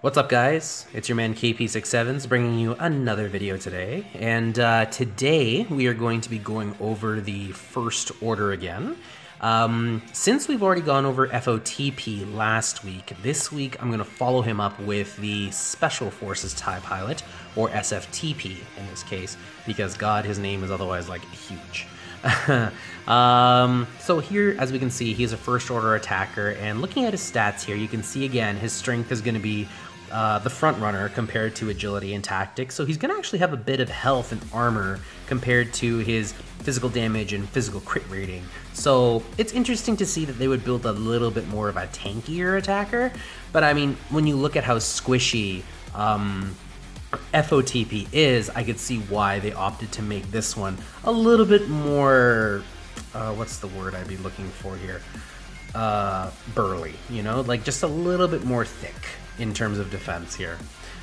What's up, guys? It's your man KP67s bringing you another video today, and today we are going to be going over the First Order again. Since we've already gone over FOTP last week, this week I'm going to follow him up with the Special Forces TIE Pilot, or SFTP in this case, because God, his name is otherwise like huge. So here, as we can see, he's a First Order attacker, and looking at his stats here, you can see again his strength is going to be the front runner compared to agility and tactics, so he's going to actually have a bit of health and armor compared to his physical damage and physical crit rating. So it's interesting to see that they would build a little bit more of a tankier attacker, but I mean, when you look at how squishy FOTP is, I could see why they opted to make this one a little bit more, what's the word I'd be looking for here? Burly, you know, like just a little bit more thick in terms of defense here.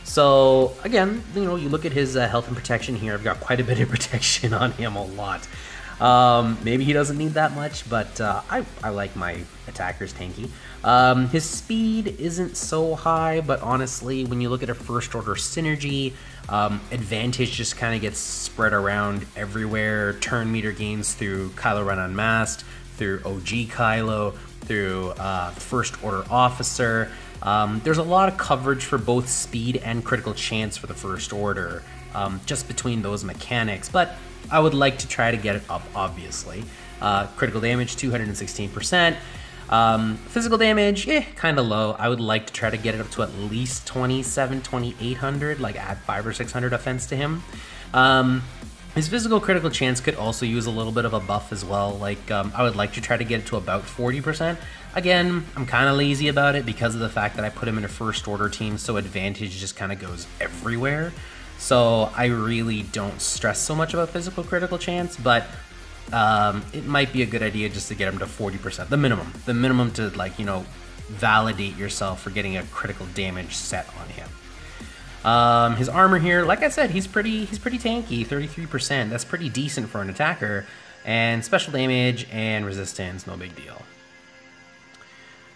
So again, you know, you look at his health and protection here. I've got quite a bit of protection on him, a lot. Maybe he doesn't need that much, but I like my attackers tanky. His speed isn't so high, but honestly, when you look at a First Order synergy, advantage just kind of gets spread around everywhere. Turn meter gains through Kylo Ren Unmasked, through OG Kylo, through First Order Officer. There's a lot of coverage for both speed and critical chance for the First Order, just between those mechanics, but I would like to try to get it up, obviously. Critical damage, 216%. Physical damage, kind of low. I would like to try to get it up to at least 2,800, like add 500 or 600 offense to him. His physical critical chance could also use a little bit of a buff as well. Like, I would like to try to get it to about 40%. Again, I'm kind of lazy about it because of the fact that I put him in a First Order team, so advantage just kind of goes everywhere. So I really don't stress so much about physical critical chance, but it might be a good idea just to get him to 40%, the minimum to, like, you know, validate yourself for getting a critical damage set on him. His armor here, like I said, he's pretty tanky, 33%. That's pretty decent for an attacker, and special damage and resistance, no big deal.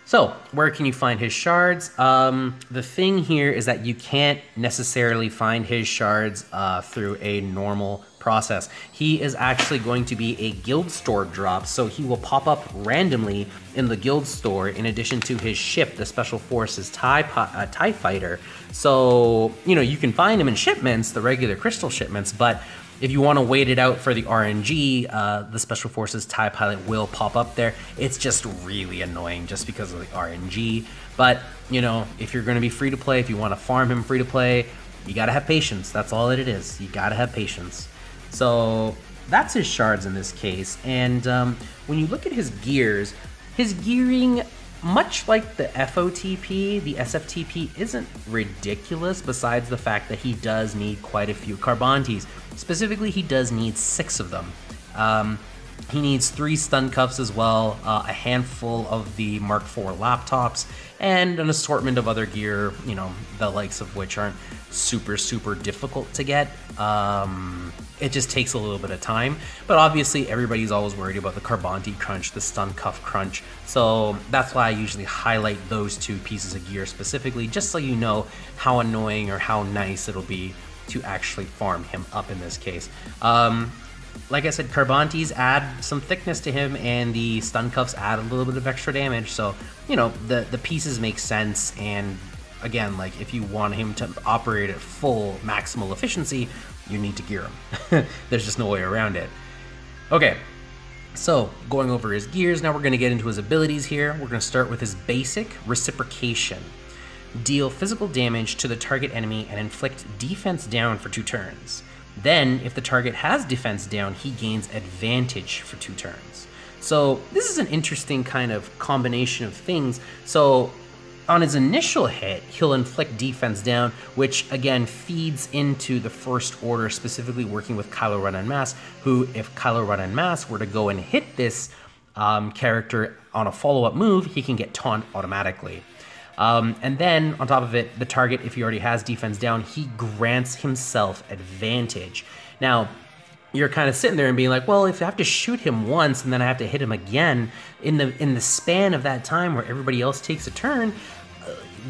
So, where can you find his shards? The thing here is that you can't necessarily find his shards through a normal process. He is actually going to be a guild store drop, so he will pop up randomly in the guild store in addition to his ship, the Special Forces TIE Fighter. So, you know, you can find him in shipments, the regular crystal shipments, but if you want to wait it out for the RNG, the Special Forces TIE Pilot will pop up there. It's just really annoying just because of the RNG. But, you know, if you're going to be free to play, if you want to farm him free to play, you got to have patience. That's all it is. You got to have patience. So that's his shards in this case. And when you look at his gears, his gearing, much like the FOTP, the SFTP isn't ridiculous, besides the fact that he does need quite a few Carbantes. Specifically, he does need 6 of them. He needs 3 stun cuffs as well, a handful of the Mark IV laptops, and an assortment of other gear, you know, the likes of which aren't super difficult to get. It just takes a little bit of time, but obviously everybody's always worried about the Carbante crunch, the stun cuff crunch, so that's why I usually highlight those 2 pieces of gear specifically, just so you know how annoying or how nice it'll be to actually farm him up in this case. Like I said, Carbantes add some thickness to him, and the stun cuffs add a little bit of extra damage, so, you know, the pieces make sense. And again, like, if you want him to operate at full maximal efficiency, you need to gear him. There's just no way around it. Okay, so going over his gears, now we're going to get into his abilities here. We're going to start with his basic Reciprocation. Deal physical damage to the target enemy and inflict defense down for 2 turns. Then, if the target has defense down, he gains advantage for 2 turns. So this is an interesting kind of combination of things. So on his initial hit, he'll inflict defense down, which again feeds into the First Order, specifically working with Kylo Ren Unmasked, who, if Kylo Ren Unmasked were to go and hit this character on a follow-up move, he can get taunt automatically. And then, on top of it, the target, if he already has defense down, he grants himself advantage. Now, you're kind of sitting there and being like, well, if I have to shoot him once and then I have to hit him again in the span of that time where everybody else takes a turn,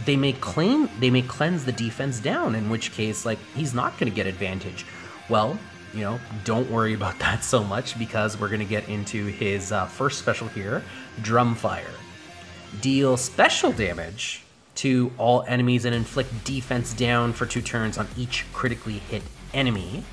they may cleanse the defense down, in which case, like, he's not going to get advantage. Well, you know, don't worry about that so much, because we're going to get into his first special here, Drumfire. Deal special damage to all enemies and inflict defense down for 2 turns on each critically hit enemy.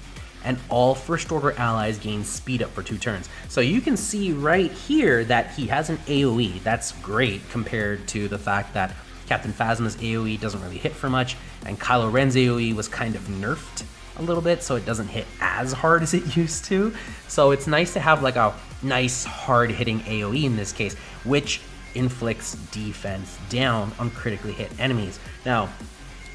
And all first order allies gain speed up for 2 turns. So you can see right here that he has an AoE. That's great compared to the fact that Captain Phasma's AoE doesn't really hit for much, and Kylo Ren's AoE was kind of nerfed a little bit, so it doesn't hit as hard as it used to. So it's nice to have like a nice hard hitting AoE in this case, which inflicts defense down on critically hit enemies. Now,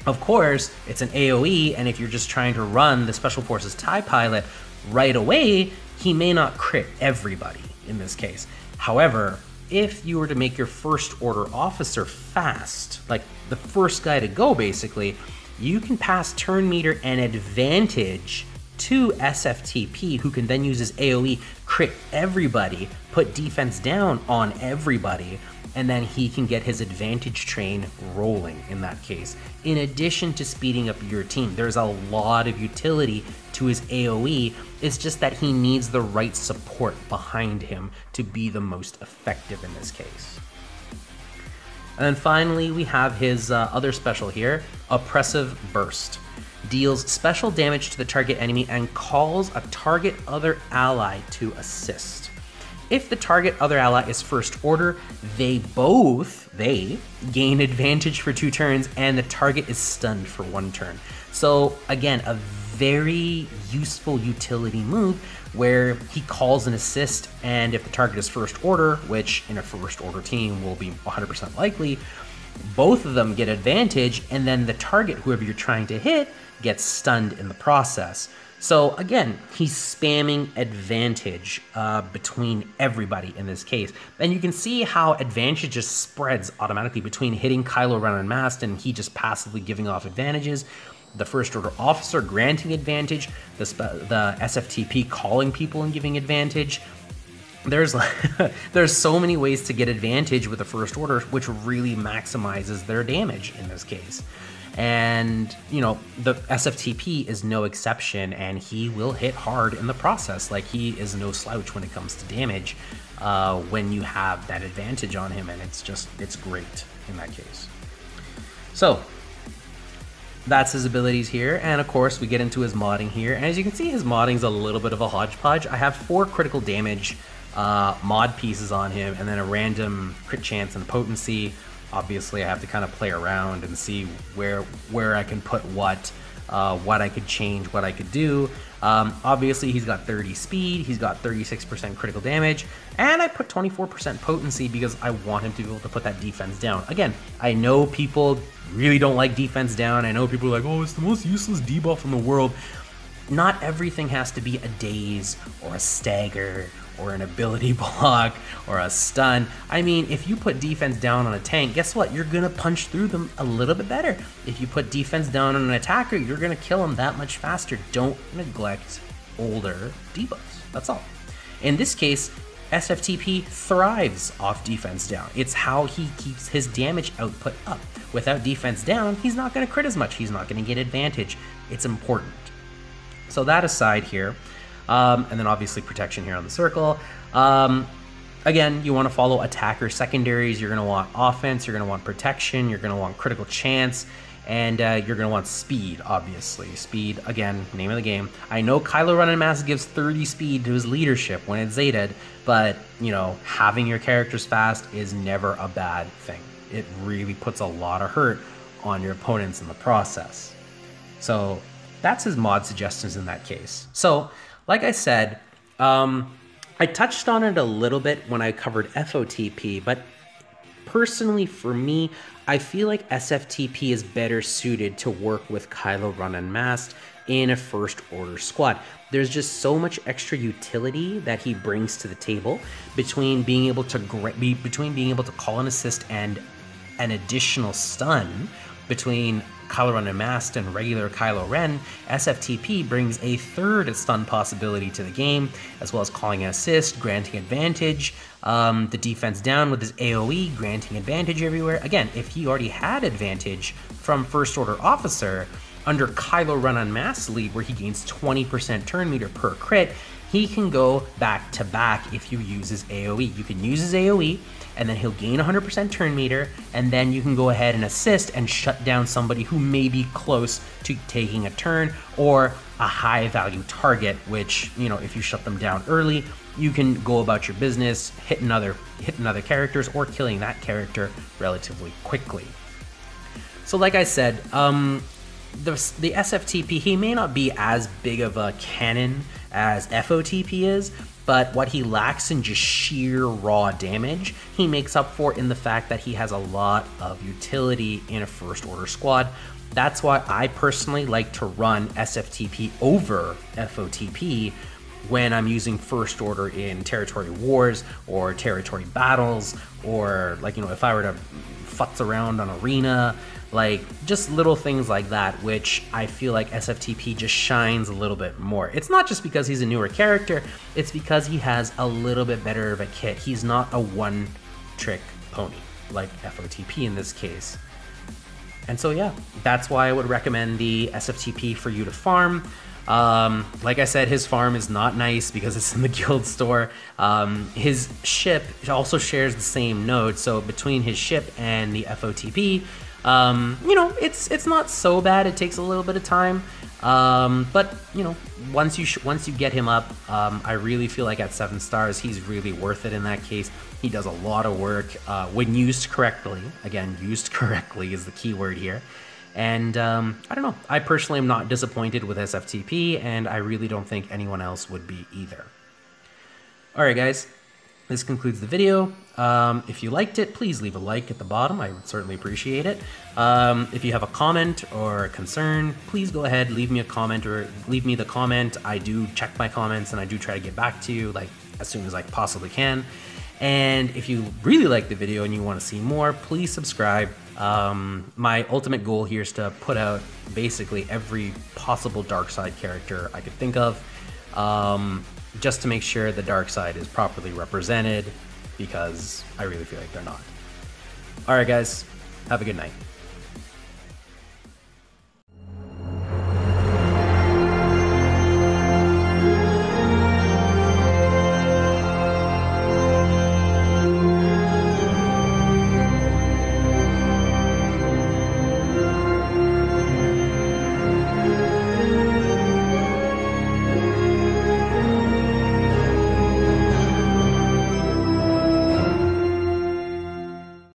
of course, it's an AoE, and if you're just trying to run the Special Forces TIE Pilot right away, he may not crit everybody in this case. However, if you were to make your first order officer fast, like the first guy to go basically, you can pass turn meter and advantage to SFTP, who can then use his AoE, crit everybody, put defense down on everybody, and then he can get his advantage train rolling in that case. In addition to speeding up your team, there's a lot of utility to his AoE. It's just that he needs the right support behind him to be the most effective in this case. And then finally, we have his other special here, Oppressive Burst. Deals special damage to the target enemy and calls a target other ally to assist. If the target other ally is first order, they gain advantage for 2 turns, and the target is stunned for 1 turn. So again, a very useful utility move where he calls an assist, and if the target is first order, which in a first order team will be 100% likely, both of them get advantage, and then the target, whoever you're trying to hit, gets stunned in the process. So again, he's spamming advantage between everybody in this case. And you can see how advantage just spreads automatically between hitting Kylo Ren unmasked and he just passively giving off advantages, the first order officer granting advantage, the SFTP calling people and giving advantage. There's so many ways to get advantage with the first order, which really maximizes their damage in this case. And, you know, the SFTP is no exception, and he will hit hard in the process. Like, he is no slouch when it comes to damage when you have that advantage on him, and it's great in that case. So that's his abilities here, and of course we get into his modding here. And as you can see, his modding's a little bit of a hodgepodge. I have 4 critical damage mod pieces on him, and then a random crit chance and potency. Obviously, I have to kind of play around and see where I can put what I could change, what I could do. Obviously, he's got 30 speed, he's got 36% critical damage, and I put 24% potency because I want him to be able to put that defense down. Again, I know people really don't like defense down. I know people are like, oh, it's the most useless debuff in the world. Not everything has to be a daze or a stagger or an ability block or a stun. I mean, if you put defense down on a tank, guess what? You're gonna punch through them a little bit better. If you put defense down on an attacker, you're gonna kill them that much faster. Don't neglect older debuffs, that's all. In this case, SFTP thrives off defense down. It's how he keeps his damage output up. Without defense down, he's not gonna crit as much. He's not gonna get advantage. It's important. So that aside here, and then obviously protection here on the circle. Again, you want to follow attacker secondaries. You're going to want offense, you're going to want protection, you're going to want critical chance, and you're going to want speed, obviously. Speed, again, name of the game. I know Kylo Ren Unmasked gives 30 speed to his leadership when it's Zated, but, you know, having your characters fast is never a bad thing. It really puts a lot of hurt on your opponents in the process. So that's his mod suggestions in that case. So, like I said, I touched on it a little bit when I covered FOTP, but personally for me, I feel like SFTP is better suited to work with Kylo Ren Unmasked in a first order squad. There's just so much extra utility that he brings to the table between being able to call an assist and an additional stun. Between Kylo Ren Unmasked and regular Kylo Ren, SFTP brings a third stun possibility to the game, as well as calling an assist, granting advantage, the defense down with his AoE, granting advantage everywhere. Again, if he already had advantage from First Order Officer, under Kylo Ren Unmasked lead, where he gains 20% turn meter per crit, he can go back to back if you use his AoE. You can use his AoE, and then he'll gain 100% turn meter, and then you can go ahead and assist and shut down somebody who may be close to taking a turn, or a high value target, which, you know, if you shut them down early, you can go about your business, hitting other characters, or killing that character relatively quickly. So like I said, the SFTP, he may not be as big of a cannon as FOTP is, but what he lacks in just sheer raw damage, he makes up for in the fact that he has a lot of utility in a First Order squad. That's why I personally like to run SFTP over FOTP when I'm using First Order in territory wars or territory battles, or like, you know, if I were to futz around on arena, like just little things like that, which I feel like SFTP just shines a little bit more. It's not just because he's a newer character, it's because he has a little bit better of a kit. He's not a one-trick pony like FOTP in this case. And so yeah, that's why I would recommend the SFTP for you to farm. Like I said, his farm is not nice because it's in the guild store. His ship also shares the same node, so between his ship and the FOTP, you know, it's not so bad. It takes a little bit of time, but you know, once you get him up, I really feel like at 7 stars, he's really worth it in that case. He does a lot of work when used correctly. Again, used correctly is the key word here. And I don't know, I personally am not disappointed with SFTP, and I really don't think anyone else would be either. Alright guys, this concludes the video. If you liked it, please leave a like at the bottom. I would certainly appreciate it. If you have a comment or a concern, please go ahead, leave me a comment, or leave me the comment. I do check my comments and I do try to get back to you like as soon as I possibly can. And if you really like the video and you want to see more, please subscribe. My ultimate goal here is to put out basically every possible dark side character I could think of, just to make sure the dark side is properly represented, because I really feel like they're not. Alright guys, have a good night.